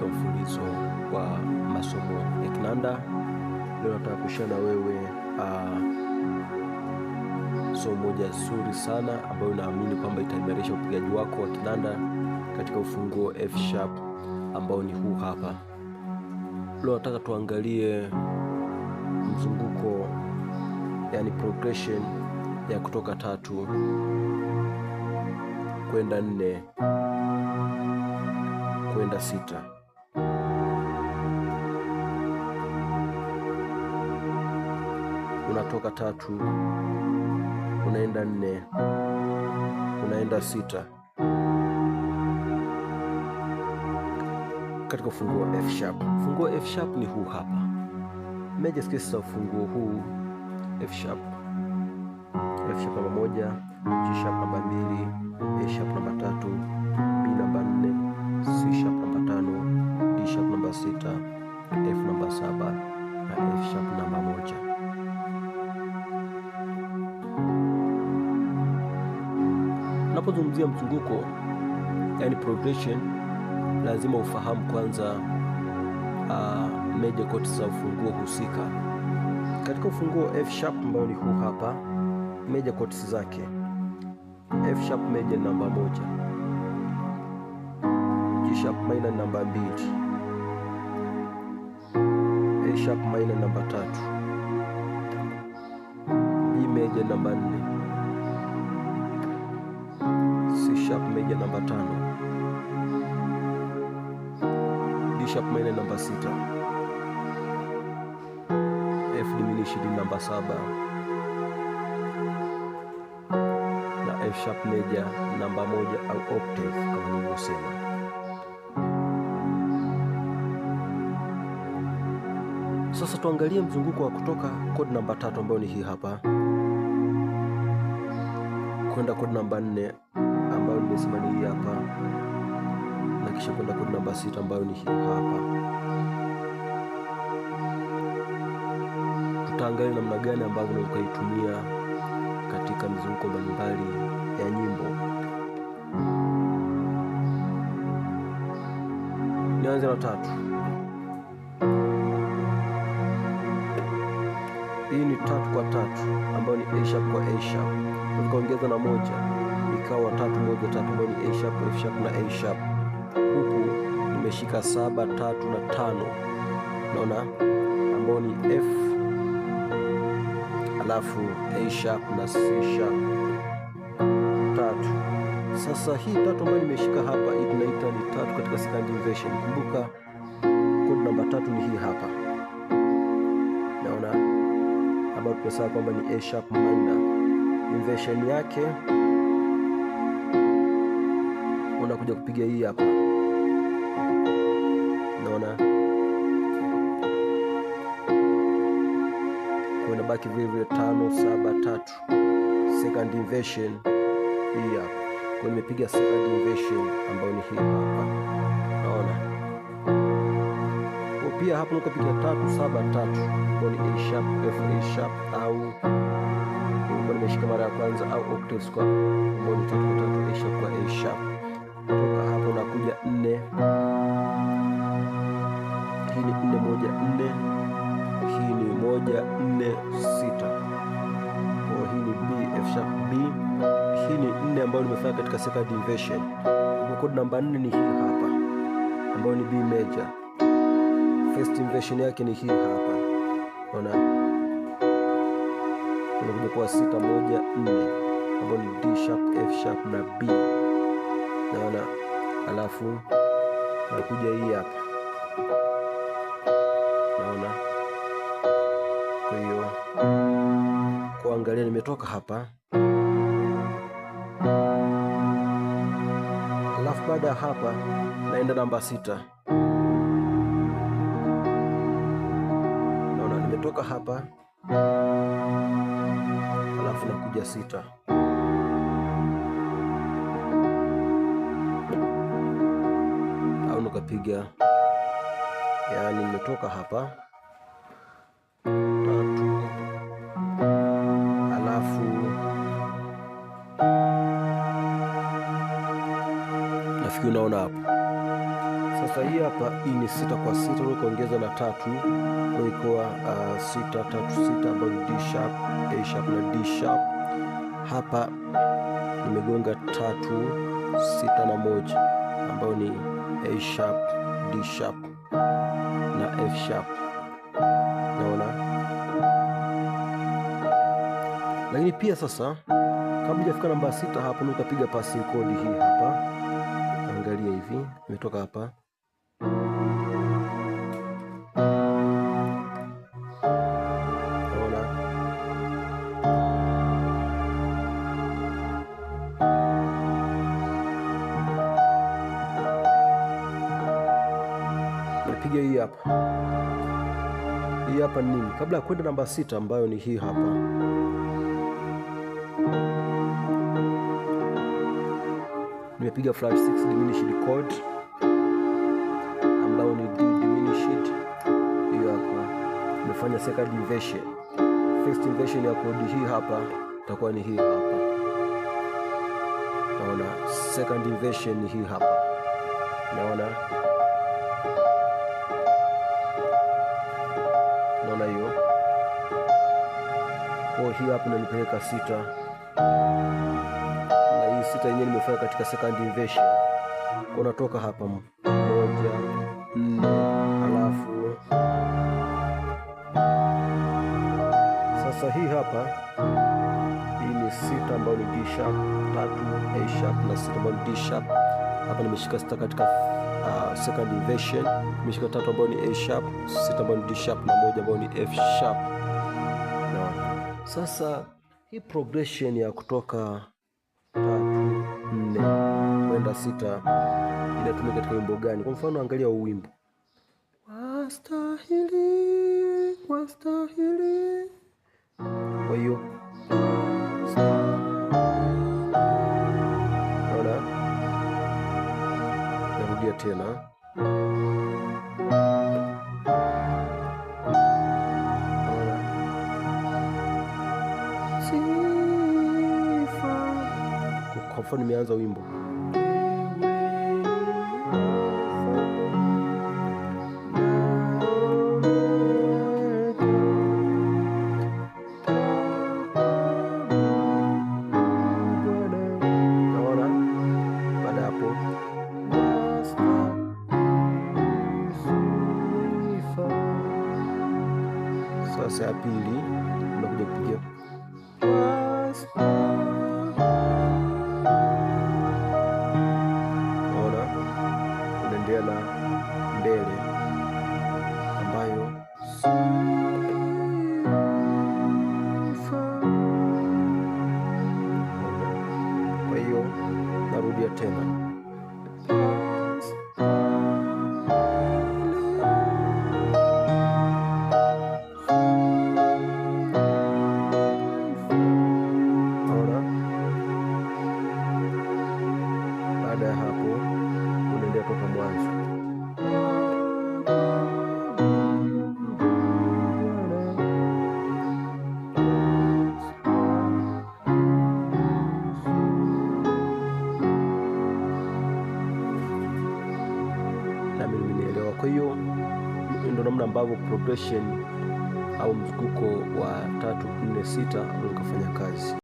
katika mfululizo wa masomo ya kinanda. Leo nataka kushare na wewe somo moja zuri sana ambayo naamini kwamba itaimarisha upigaji wako wa kinanda katika ufunguo F sharp ambao ni huu hapa. Leo nataka tuangalie mzunguko, yani progression ya kutoka 3 kwenda 4 kwenda 6. Unatoka 3 unaenda 4 unaenda 6 katika ufunguo F sharp. Ufunguo F sharp ni huu hapa. Major scales za ufunguo huu F sharp: F sharp namba 1, G sharp namba 2, A sharp namba 3, B namba 4, C sharp namba 5, D sharp namba 6, F namba 7 na F sharp namba 1. Unapozungumzia mzunguko, yani progression, lazima ufahamu kwanza major chords za ufunguo husika. Katika ufunguo F sharp ambao ni huu hapa, major chords zake: F sharp major namba 1, G sharp minor namba 2, A sharp minor namba 3, B major namba 4, C sharp major namba 5, D sharp minor namba 6, F diminished namba 7 na F sharp major namba 1 au octave kama nilivyosema. Sasa tuangalie mzunguko wa kutoka chord namba 3 ambayo ni hii hapa kwenda chord namba 4 ambayo nimesema ni hii hapa, na kisha kwenda chord namba 6 ambayo ni hii hapa. Tutaangalia namna gani ambavyo unaweza kuitumia katika mizunguko mbalimbali ya nyimbo. Nianze na 3. Hii ni 3 kwa 3 ambayo ni A sharp kwa A sharp. Nikaongeza na 1 ikawa 3 1 3 ambayo ni A sharp, F sharp na A sharp. Huku nimeshika 7 3 na 5, naona, ambayo ni F alafu A sharp na C sharp 3. Sasa hii 3 ambayo nimeshika hapa, hii tunaita ni 3 katika second inversion. Kumbuka chord namba 3 ni hii hapa, naona, ambayo tunasema kwamba ni A sharp minor. Inversion yake unakuja kupiga hii hapa, naona, kwa inabaki vile vile 5 7 3 second inversion hii hapa. Kwa nimepiga second inversion ambayo ni hii hapa, naona. Kwa pia hapo nikapiga 3 7 3 ambayo ni A sharp F A sharp, au kwa nimeshika mara ya kwanza, au octaves kwa ambayo ni 3 kwa 3 A sharp kwa A sharp. Kutoka hapo nakuja 4. Hii ni 4 1 4, hii ni 1 4 6. Kwa hii ni B F sharp B. Hii ni 4 ambayo nimefanya katika second inversion. Kwa chord namba 4 ni hii hapa ambayo ni B major. First inversion yake ni hii hapa, unaona, kunakuja kwa 6 1 4 ambayo ni D sharp F sharp na B, naona, alafu nakuja hii hapa, naona. Kwa hiyo kuangalia, nimetoka hapa, alafu baada ya hapa naenda namba 6, naona, nimetoka hapa alafu nakuja 6, au nikapiga, yani nimetoka hapa 3 alafu nafikiri unaona hapo. Sasa Sasa hii hapa, hii ni 6 kwa 6, ukaongeza na 3 kwa ikuwa 6 3 6, ambayo ni D sharp, A sharp na D sharp. Hapa nimegonga 3 6 na 1, ambayo ni A sharp, D sharp na F sharp. Naona, lakini pia sasa kabla hujafika namba 6 hapo, ukapiga passing chord hii hapa. Angalia hivi, imetoka hapa. Naona, napiga hii hapa. Hii hapa nini? Kabla ya kwenda namba 6 ambayo ni hii hapa, nimepiga flat 6 diminished chord ambayo ni D diminished. Hiyo hapa nimefanya second inversion. First inversion ya chord hii hapa itakuwa ni hii hapa. Naona, second inversion ni hii hapa. Naona, naona hiyo. Kwa hii hapa nilipeleka 6. Na hii 6 yenyewe nimefanya katika second inversion. Kwa natoka hapa 1 4, alafu sasa hii hapa, hii ni 6 ambayo ni D sharp, 3 A sharp na 6 ambayo ni D sharp. Hapa nimeshika 6 katika second inversion, nimeshika 3 ambayo ni A sharp, 6 ambayo ni D sharp na 1 ambayo ni F sharp. Sasa hii progression ya kutoka 3 4 kwenda 6 inatumika katika wimbo gani? Kwa mfano, angalia huu wimbo, wastahili, wastahili. Kwa hiyo naona, narudia tena. Kwa mfano, nimeanza wimbo sasa ya pili unakuja kupiga na mbele ambayo kwa hiyo narudia tena. Baada ya hapo unaendelea toka mwanzo. Nami nimeelewa. Kwa hiyo ndio namna ambavyo progression au mzunguko wa 3 4 6 unafanya kazi.